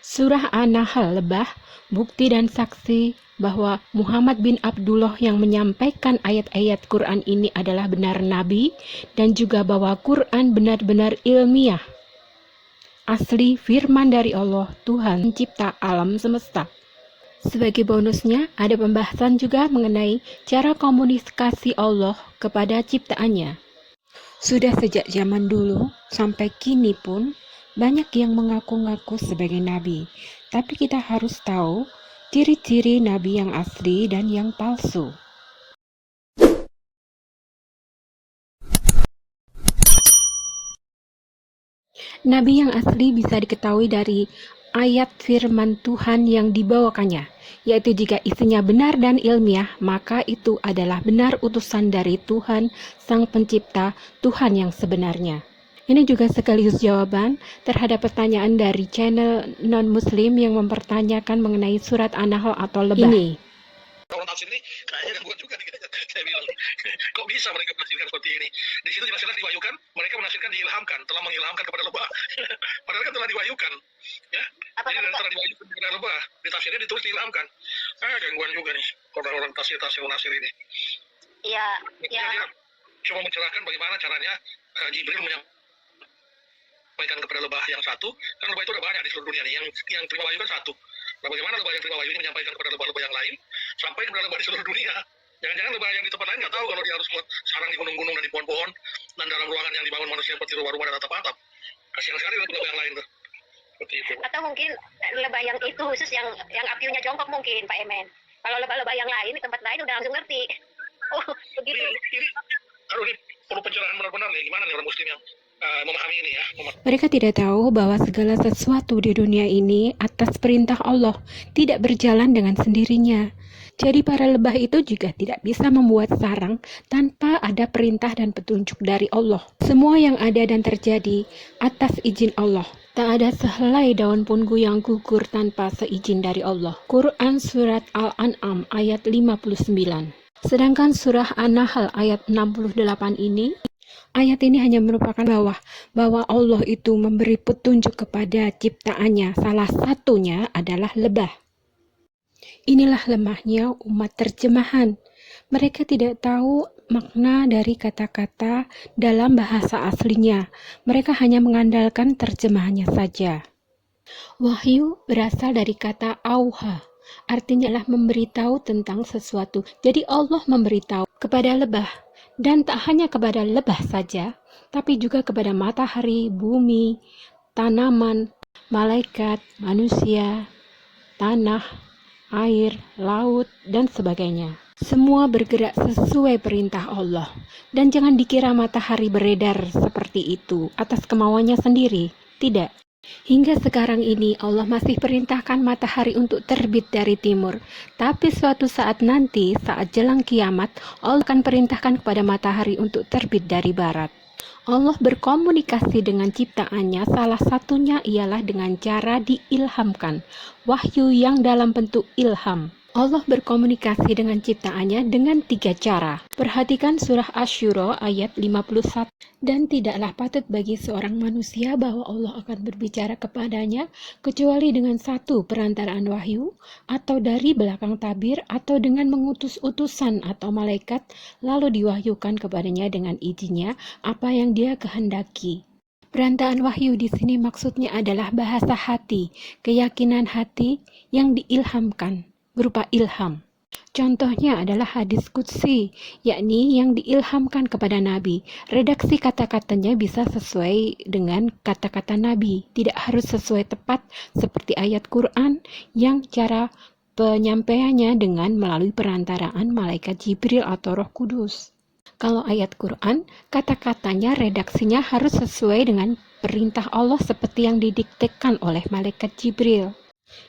Surah An-Nahl Lebah, bukti dan saksi bahwa Muhammad bin Abdullah yang menyampaikan ayat-ayat Quran ini adalah benar Nabi, dan juga bahwa Quran benar-benar ilmiah, asli firman dari Allah, Tuhan pencipta alam semesta. Sebagai bonusnya, ada pembahasan juga mengenai cara komunikasi Allah kepada ciptaannya. Sudah sejak zaman dulu sampai kini pun banyak yang mengaku-ngaku sebagai nabi, tapi kita harus tahu ciri-ciri nabi yang asli dan yang palsu. Nabi yang asli bisa diketahui dari ayat firman Tuhan yang dibawakannya, yaitu jika isinya benar dan ilmiah, maka itu adalah benar utusan dari Tuhan, Sang Pencipta, Tuhan yang sebenarnya. Ini juga sekaligus jawaban terhadap pertanyaan dari channel non-muslim yang mempertanyakan mengenai surat An-Nahl atau Lebah. Ini. Orang tafsir ini kayaknya gangguan juga nih, saya bilang. Kok bisa mereka menafsirkan seperti ini? Di situ jelas-jelas diwahyukan, mereka menafsirkan diilhamkan, telah mengilhamkan kepada lebah. Padahal kan telah diwahyukan. Ya? Jadi dari telah diwahyukan kepada lebah, di tafsirnya ditulis diilhamkan. Gangguan juga nih orang-orang tafsir munasir ini. Iya, ya. Dia cuma mencerahkan bagaimana caranya Jibril menyampaikan kepada lebah yang satu, kan lebah itu ada banyak di seluruh dunia nih, yang terima wahyu kan satu. Nah, bagaimana lebah yang terima wahyu ini menyampaikan kepada lebah-lebah yang lain sampai kepada lebah di seluruh dunia? Jangan-jangan lebah yang di tempat lain nggak tahu kalau dia harus buat sarang di gunung-gunung dan di pohon-pohon dan dalam ruangan yang dibangun manusia seperti rumah-rumah dan atap-atap. Kasihan sekali lebah yang lain tuh. Seperti itu. Atau mungkin lebah yang itu khusus yang apinya jongkok mungkin, Pak Emen. Kalau lebah-lebah yang lain di tempat lain udah langsung ngerti. Oh, begitu. Ini perlu pencerahan benar-benar nih, gimana nih orang muslim yang memahami ini ya. Mereka tidak tahu bahwa segala sesuatu di dunia ini atas perintah Allah, tidak berjalan dengan sendirinya. Jadi para lebah itu juga tidak bisa membuat sarang tanpa ada perintah dan petunjuk dari Allah. Semua yang ada dan terjadi atas izin Allah. Tak ada sehelai daun pun yang gugur tanpa seizin dari Allah. Quran Surat Al-An'am ayat 59. Sedangkan surah An-Nahl ayat 68 ini, ayat ini hanya merupakan bahwa Allah itu memberi petunjuk kepada ciptaannya. Salah satunya adalah lebah. Inilah lemahnya umat terjemahan. Mereka tidak tahu makna dari kata-kata dalam bahasa aslinya. Mereka hanya mengandalkan terjemahannya saja. Wahyu berasal dari kata auha. Artinya adalah memberitahu tentang sesuatu. Jadi Allah memberitahu kepada lebah. Dan tak hanya kepada lebah saja, tapi juga kepada matahari, bumi, tanaman, malaikat, manusia, tanah, air, laut, dan sebagainya. Semua bergerak sesuai perintah Allah. Dan jangan dikira matahari beredar seperti itu atas kemauannya sendiri. Tidak. Hingga sekarang ini Allah masih perintahkan matahari untuk terbit dari timur. Tapi suatu saat nanti, saat jelang kiamat, Allah akan perintahkan kepada matahari untuk terbit dari barat. Allah berkomunikasi dengan ciptaannya, salah satunya ialah dengan cara diilhamkan, wahyu yang dalam bentuk ilham. Allah berkomunikasi dengan ciptaannya dengan 3 cara. Perhatikan surah Asy-Syura ayat 51. Dan tidaklah patut bagi seorang manusia bahwa Allah akan berbicara kepadanya kecuali dengan satu perantaraan wahyu, atau dari belakang tabir, atau dengan mengutus utusan atau malaikat, lalu diwahyukan kepadanya dengan izinnya apa yang dia kehendaki. Perantaraan wahyu di sini maksudnya adalah bahasa hati, keyakinan hati yang diilhamkan berupa ilham. Contohnya adalah hadis qudsi, yakni yang diilhamkan kepada Nabi. Redaksi kata-katanya bisa sesuai dengan kata-kata Nabi, tidak harus sesuai tepat seperti ayat Quran yang cara penyampaiannya dengan melalui perantaraan malaikat Jibril atau Roh Kudus. Kalau ayat Quran, kata-katanya redaksinya harus sesuai dengan perintah Allah seperti yang didiktekan oleh malaikat Jibril.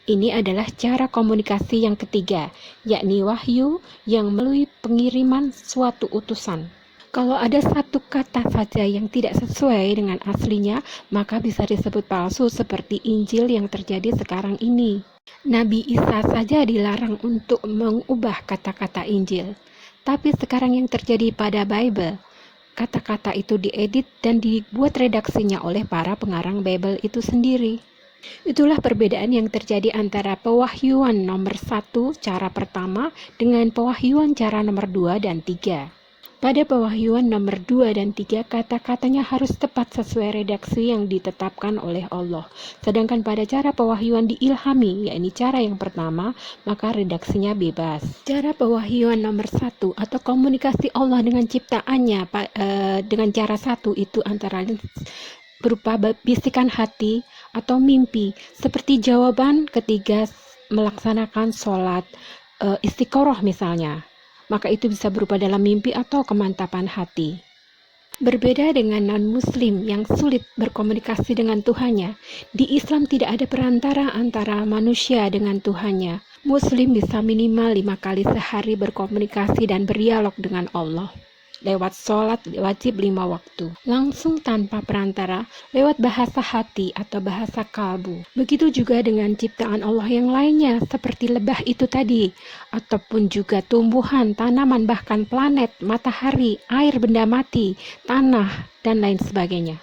Ini adalah cara komunikasi yang ketiga, yakni wahyu yang melalui pengiriman suatu utusan. Kalau ada satu kata saja yang tidak sesuai dengan aslinya, maka bisa disebut palsu seperti Injil yang terjadi sekarang ini. Nabi Isa saja dilarang untuk mengubah kata-kata Injil. Tapi sekarang yang terjadi pada Bible, kata-kata itu diedit dan dibuat redaksinya oleh para pengarang Bible itu sendiri. Itulah perbedaan yang terjadi antara pewahyuan nomor 1 cara pertama dengan pewahyuan cara nomor 2 dan 3. Pada pewahyuan nomor 2 dan 3, kata-katanya harus tepat sesuai redaksi yang ditetapkan oleh Allah. Sedangkan pada cara pewahyuan diilhami, yakni cara yang pertama, maka redaksinya bebas. Cara pewahyuan nomor 1 atau komunikasi Allah dengan ciptaannya dengan cara 1 itu antara lain berupa bisikan hati atau mimpi, seperti jawaban ketika melaksanakan sholat istiqoroh misalnya. Maka itu bisa berupa dalam mimpi atau kemantapan hati. Berbeda dengan non-muslim yang sulit berkomunikasi dengan Tuhannya, di Islam tidak ada perantara antara manusia dengan Tuhannya. Muslim bisa minimal 5 kali sehari berkomunikasi dan berdialog dengan Allah. Lewat sholat wajib 5 waktu, langsung tanpa perantara, lewat bahasa hati atau bahasa kalbu. Begitu juga dengan ciptaan Allah yang lainnya, seperti lebah itu tadi, ataupun juga tumbuhan, tanaman, bahkan planet, matahari, air, benda mati, tanah, dan lain sebagainya.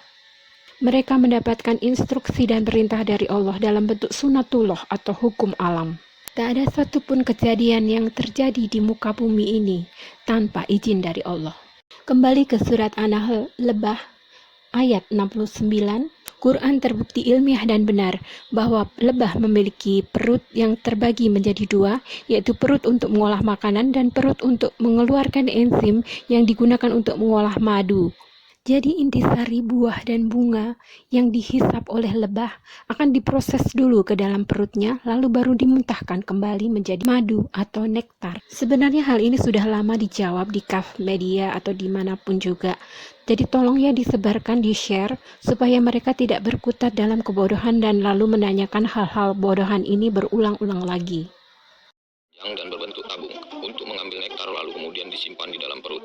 Mereka mendapatkan instruksi dan perintah dari Allah dalam bentuk sunatullah atau hukum alam. Tak ada satupun kejadian yang terjadi di muka bumi ini tanpa izin dari Allah. Kembali ke surat An-Nahl lebah ayat 69, Quran terbukti ilmiah dan benar bahwa lebah memiliki perut yang terbagi menjadi 2, yaitu perut untuk mengolah makanan dan perut untuk mengeluarkan enzim yang digunakan untuk mengolah madu. Jadi intisari buah dan bunga yang dihisap oleh lebah akan diproses dulu ke dalam perutnya, lalu baru dimuntahkan kembali menjadi madu atau nektar. Sebenarnya hal ini sudah lama dijawab di Kaf Media atau dimanapun juga. Jadi tolong ya disebarkan, di-share, supaya mereka tidak berkutat dalam kebodohan dan lalu menanyakan hal-hal bodohan ini berulang-ulang lagi. Dan berbentuk tabung untuk mengambil nektar lalu kemudian disimpan di dalam perut.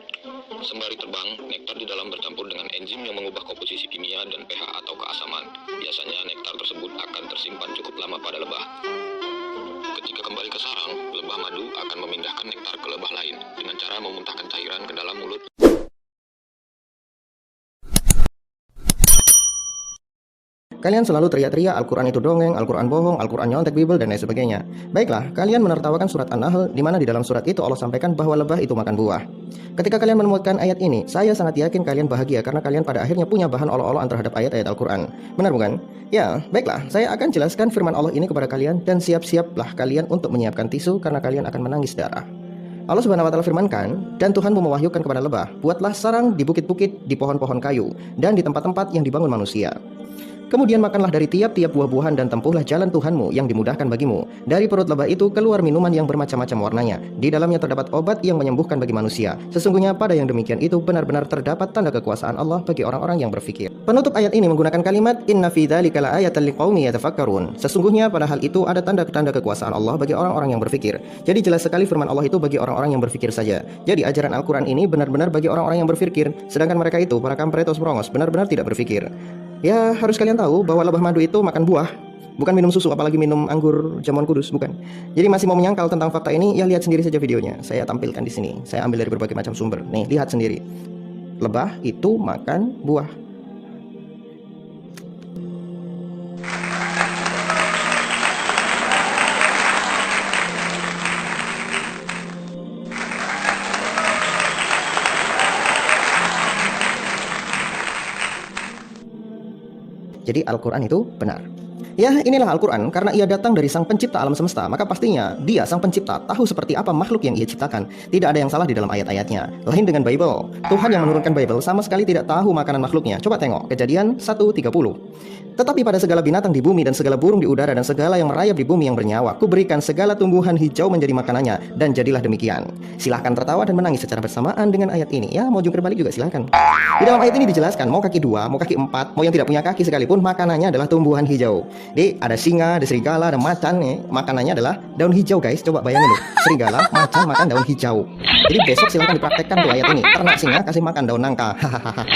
Sembari terbang, nektar di dalam bercampur dengan enzim yang mengubah komposisi kimia dan pH atau keasaman. Biasanya nektar tersebut akan tersimpan cukup lama pada lebah. Ketika kembali ke sarang, lebah madu akan memindahkan nektar ke lebah lain dengan cara memuntahkan cairan ke dalam mulut. Kalian selalu teriak-teriak Al-Quran itu dongeng, Al-Quran bohong, Al-Quran nyontek Bible, dan lain sebagainya. Baiklah, kalian menertawakan surat An-Nahl, di mana di dalam surat itu Allah sampaikan bahwa lebah itu makan buah. Ketika kalian menemukan ayat ini, saya sangat yakin kalian bahagia karena kalian pada akhirnya punya bahan olo-oloan terhadap ayat-ayat Al-Quran. Benar bukan? Ya, baiklah, saya akan jelaskan firman Allah ini kepada kalian, dan siap-siaplah kalian untuk menyiapkan tisu karena kalian akan menangis darah. Allah Subhanahu wa Ta'ala firmankan, dan Tuhanmu mewahyukan kepada lebah, buatlah sarang di bukit-bukit, di pohon-pohon kayu, dan di tempat-tempat yang dibangun manusia. Kemudian makanlah dari tiap-tiap buah-buahan dan tempuhlah jalan Tuhanmu yang dimudahkan bagimu. Dari perut lebah itu keluar minuman yang bermacam-macam warnanya. Di dalamnya terdapat obat yang menyembuhkan bagi manusia. Sesungguhnya pada yang demikian itu benar-benar terdapat tanda kekuasaan Allah bagi orang-orang yang berfikir. Penutup ayat ini menggunakan kalimat Inna fi dzalika laayatan liqaumi yatafakkarun. Sesungguhnya pada hal itu ada tanda-tanda kekuasaan Allah bagi orang-orang yang berfikir. Jadi jelas sekali firman Allah itu bagi orang-orang yang berfikir saja. Jadi ajaran Al-Quran ini benar-benar bagi orang-orang yang berfikir. Sedangkan mereka itu, para kampretos merongos, benar-benar tidak berfikir. Ya, harus kalian tahu bahwa lebah madu itu makan buah, bukan minum susu, apalagi minum anggur jamuan kudus, bukan. Jadi masih mau menyangkal tentang fakta ini, ya lihat sendiri saja videonya. Saya tampilkan di sini. Saya ambil dari berbagai macam sumber. Nih, lihat sendiri. Lebah itu makan buah. Jadi Al-Quran itu benar. Ya, inilah Al-Quran, karena ia datang dari sang pencipta alam semesta, maka pastinya dia, sang pencipta, tahu seperti apa makhluk yang ia ciptakan. Tidak ada yang salah di dalam ayat-ayatnya. Lain dengan Bible, Tuhan yang menurunkan Bible sama sekali tidak tahu makanan makhluknya. Coba tengok, Kejadian 1:30. Tetapi pada segala binatang di bumi dan segala burung di udara dan segala yang merayap di bumi yang bernyawa, kuberikan segala tumbuhan hijau menjadi makanannya, dan jadilah demikian. Silahkan tertawa dan menangis secara bersamaan dengan ayat ini. Ya, mau jungkir balik juga silahkan. Di dalam ayat ini dijelaskan, mau kaki 2, mau kaki 4, mau yang tidak punya kaki sekalipun, makanannya adalah tumbuhan hijau. Jadi ada singa, ada serigala, ada macan nih. Makanannya adalah daun hijau, guys. Coba bayangin loh, serigala, macan makan daun hijau. Jadi besok silahkan dipraktekkan tuh ayat ini. Ternak singa kasih makan daun nangka. Hahaha.